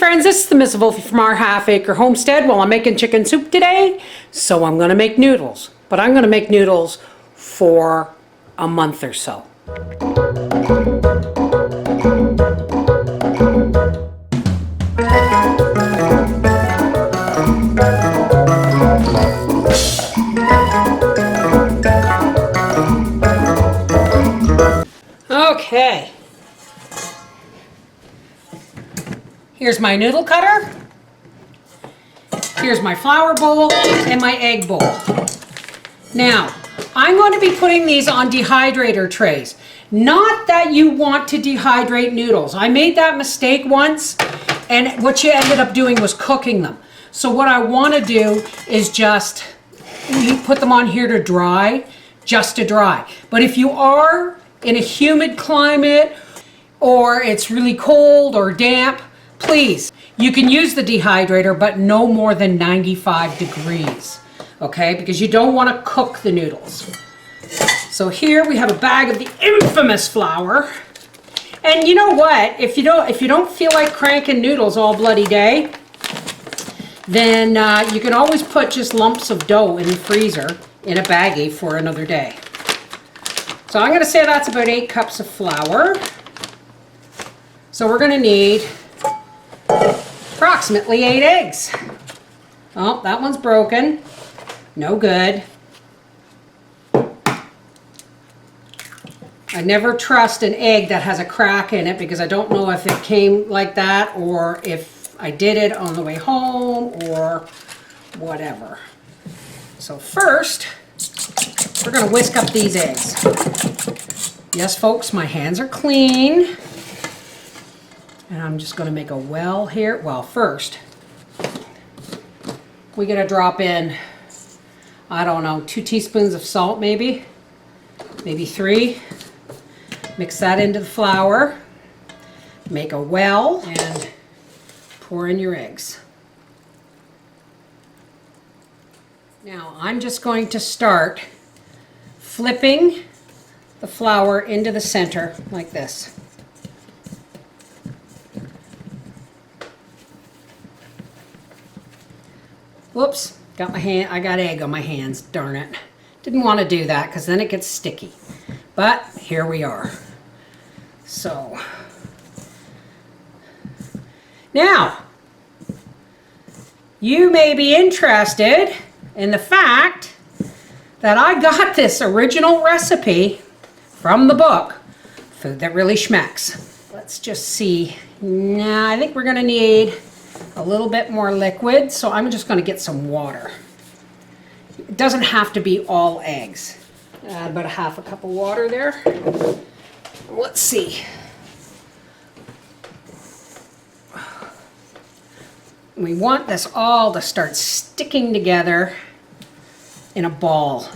friends, this is the Miss Wolfie from our half-acre homestead. Well, I'm making chicken soup today, so I'm going to make noodles. But I'm going to make noodles for a month or so. Okay. Here's my noodle cutter. Here's my flour bowl and my egg bowl. Now, I'm going to be putting these on dehydrator trays. Not that you want to dehydrate noodles. I made that mistake once, and what you ended up doing was cooking them. So what I want to do is just put them on here to dry, just to dry. But if you are in a humid climate, or it's really cold or damp, please, you can use the dehydrator, but no more than 95 degrees, okay? Because you don't want to cook the noodles. So here we have a bag of the infamous flour. And you know what? If you don't feel like cranking noodles all bloody day, then you can always put just lumps of dough in the freezer in a baggie for another day. So I'm going to say that's about 8 cups of flour. So we're going to need approximately 8 eggs. Oh, that one's broken. No good. I never trust an egg that has a crack in it because I don't know if it came like that or if I did it on the way home or whatever. So first, we're going to whisk up these eggs. Yes, folks, my hands are clean. And I'm just going to make a well here. Well, first, we're going to drop in, I don't know, 2 teaspoons of salt maybe 3. Mix that into the flour. Make a well and pour in your eggs. Now, I'm just going to start flipping the flour into the center like this. Whoops, I got egg on my hands, darn it. Didn't want to do that because then it gets sticky. But here we are. So, now, you may be interested in the fact that I got this original recipe from the book, Food That Really Schmecks. Let's just see. Now, I think we're going to need a little bit more liquid, so I'm just going to get some water. It doesn't have to be all eggs. Add about 1/2 cup of water there. Let's see. We want this all to start sticking together in a ball.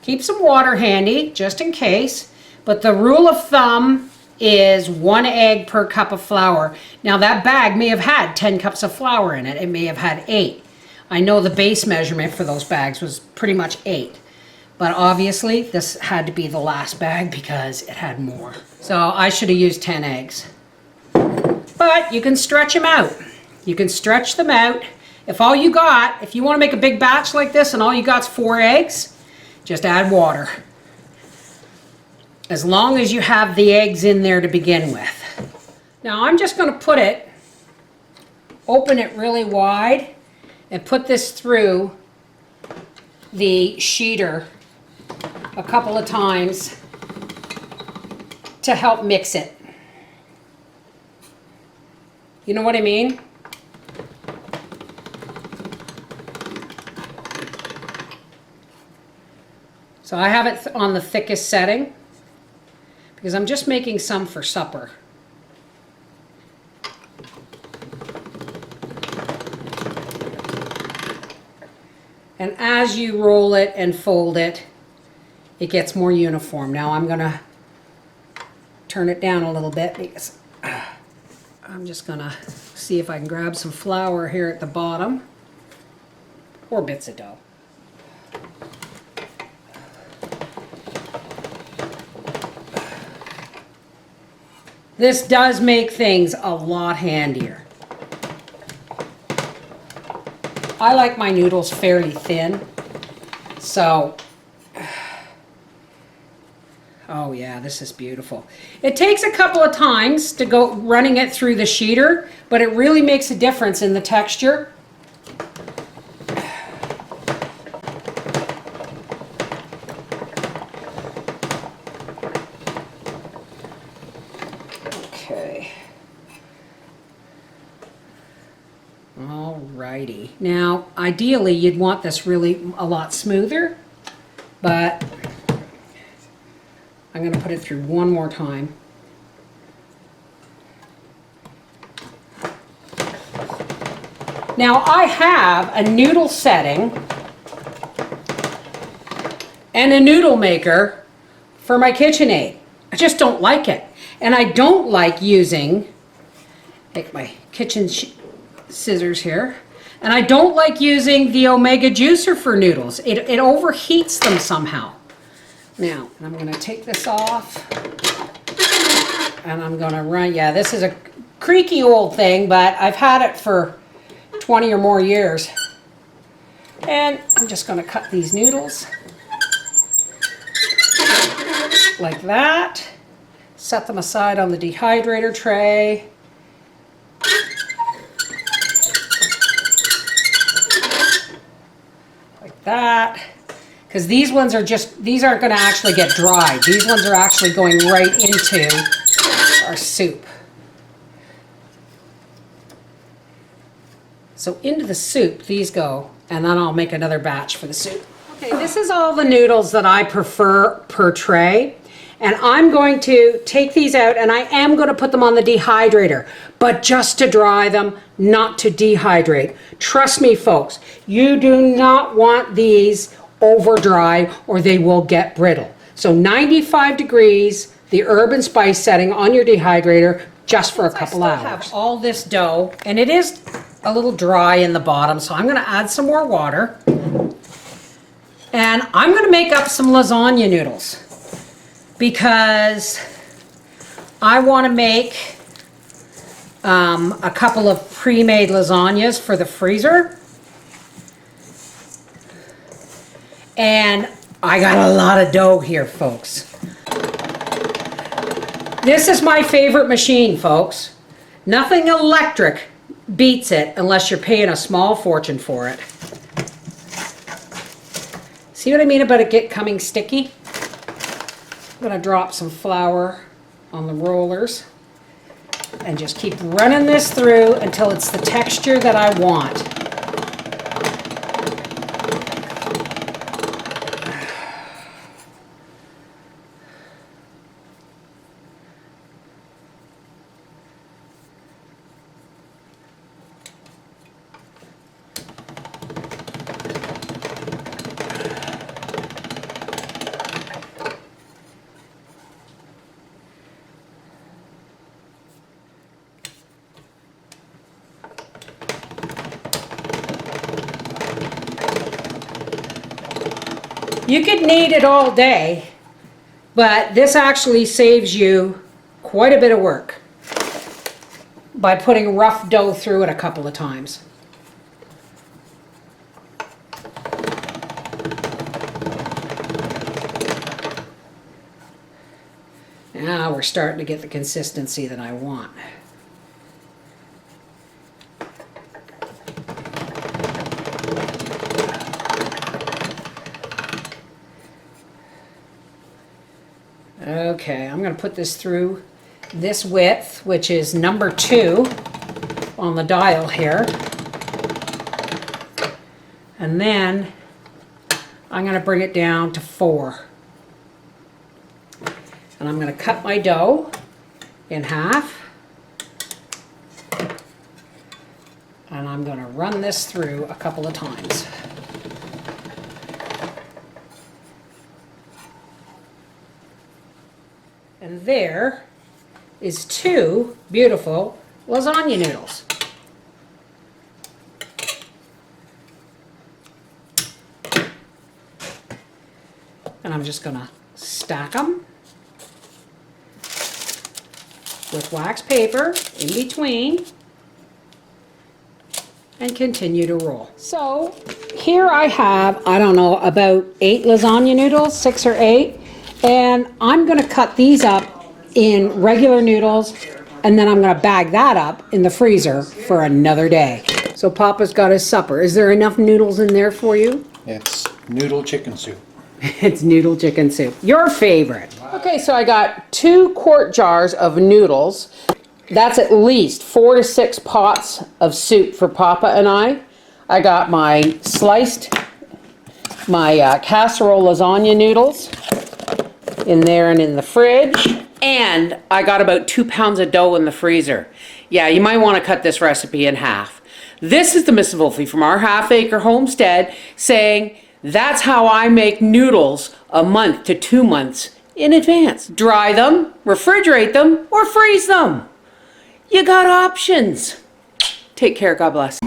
Keep some water handy, just in case, but the rule of thumb is 1 egg per cup of flour. Now that bag may have had 10 cups of flour in it. It may have had 8. I know the base measurement for those bags was pretty much 8. But obviously this had to be the last bag because it had more. So I should have used 10 eggs. But you can stretch them out. You can stretch them out. If you want to make a big batch like this and all you got's 4 eggs, just add water. As long as you have the eggs in there to begin with. Now I'm just going to open it really wide and put this through the sheeter a couple of times to help mix it. You know what I mean? So I have it on the thickest setting because I'm just making some for supper. And as you roll it and fold it, it gets more uniform. Now I'm going to turn it down a little bit because I'm just going to see if I can grab some flour here at the bottom, or bits of dough. This does make things a lot handier. I like my noodles fairly thin, so, oh yeah, this is beautiful. It takes a couple of times to go running it through the sheeter, but it really makes a difference in the texture. Okay. Alrighty. Now, ideally, you'd want this really a lot smoother, but I'm going to put it through one more time. Now, I have a noodle setting and a noodle maker for my KitchenAid. I just don't like it. And I don't like using, take my kitchen scissors here, and I don't like using the Omega juicer for noodles. It overheats them somehow. Now, I'm going to take this off, and I'm going to run, yeah, this is a creaky old thing, but I've had it for 20 or more years. And I'm just going to cut these noodles like that. Set them aside on the dehydrator tray. Like that. Because these ones are just, these aren't going to actually get dried. These ones are actually going right into our soup. So into the soup these go, and then I'll make another batch for the soup. Okay, this is all the noodles that I prefer per tray. And I'm going to take these out, and I am going to put them on the dehydrator, but just to dry them, not to dehydrate. Trust me, folks, you do not want these over dry or they will get brittle. So 95 degrees, the herb and spice setting on your dehydrator, just for a couple hours. I have all this dough, and it is a little dry in the bottom, so I'm going to add some more water. And I'm going to make up some lasagna noodles, because I want to make a couple of pre-made lasagnas for the freezer. And I got a lot of dough here, folks. This is my favorite machine, folks. Nothing electric beats it unless you're paying a small fortune for it. See what I mean about it coming sticky? I'm going to drop some flour on the rollers and just keep running this through until it's the texture that I want. You could knead it all day, but this actually saves you quite a bit of work by putting rough dough through it a couple of times. Now we're starting to get the consistency that I want. Okay, I'm going to put this through this width, which is number 2 on the dial here. And then I'm going to bring it down to 4. And I'm going to cut my dough in half. And I'm going to run this through a couple of times. And there is 2 beautiful lasagna noodles. And I'm just going to stack them with wax paper in between and continue to roll. So here I have, I don't know, about 8 lasagna noodles, 6 or 8, and I'm gonna cut these up in regular noodles, and then I'm gonna bag that up in the freezer for another day. So Papa's got his supper. Is there enough noodles in there for you? It's noodle chicken soup. It's noodle chicken soup. Your favorite. Okay, so I got 2 quart jars of noodles. That's at least 4 to 6 pots of soup for Papa and I. I got my casserole lasagna noodles in there and in the fridge. And I got about 2 pounds of dough in the freezer. Yeah, you might want to cut this recipe in half. This is the Miss Wolfie from our half-acre homestead saying, that's how I make noodles a month to 2 months in advance. Dry them, refrigerate them, or freeze them. You got options. Take care. God bless.